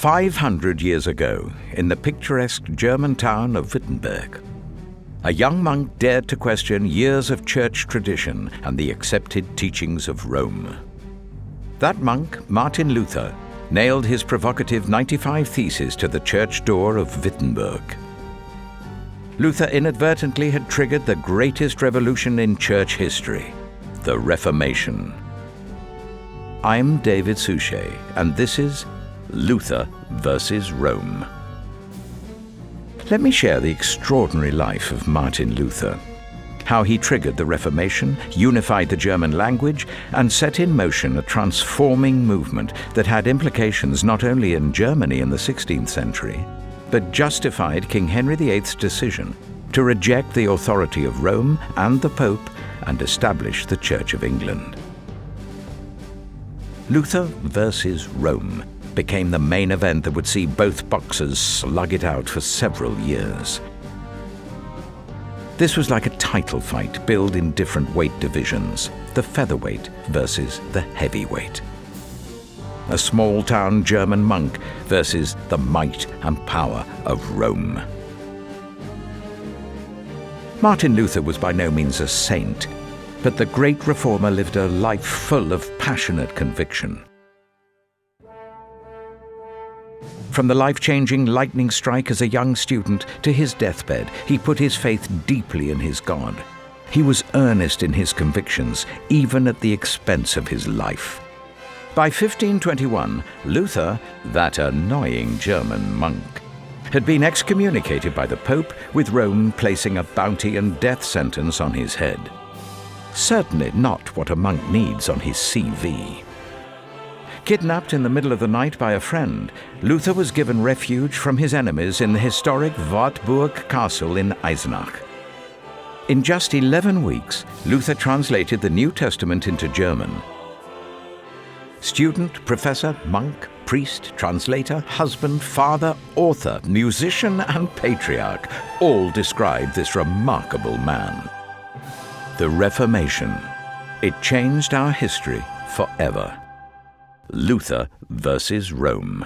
500 years ago, in the picturesque German town of Wittenberg, a young monk dared to question years of church tradition and the accepted teachings of Rome. That monk, Martin Luther, nailed his provocative 95 Theses to the church door of Wittenberg. Luther inadvertently had triggered the greatest revolution in church history, the Reformation. I'm David Suchet, and this is Luther versus Rome. Let me share the extraordinary life of Martin Luther, how he triggered the Reformation, unified the German language, and set in motion a transforming movement that had implications not only in Germany in the 16th century, but justified King Henry VIII's decision to reject the authority of Rome and the Pope and establish the Church of England. Luther versus Rome became the main event that would see both boxers slug it out for several years. This was like a title fight billed in different weight divisions, the featherweight versus the heavyweight. A small-town German monk versus the might and power of Rome. Martin Luther was by no means a saint, but the great reformer lived a life full of passionate conviction. From the life-changing lightning strike as a young student to his deathbed, he put his faith deeply in his God. He was earnest in his convictions, even at the expense of his life. By 1521, Luther, that annoying German monk, had been excommunicated by the Pope, with Rome placing a bounty and death sentence on his head. Certainly not what a monk needs on his CV. Kidnapped in the middle of the night by a friend, Luther was given refuge from his enemies in the historic Wartburg Castle in Eisenach. In just 11 weeks, Luther translated the New Testament into German. Student, professor, monk, priest, translator, husband, father, author, musician, and patriarch all describe this remarkable man. The Reformation. It changed our history forever. Luther versus Rome.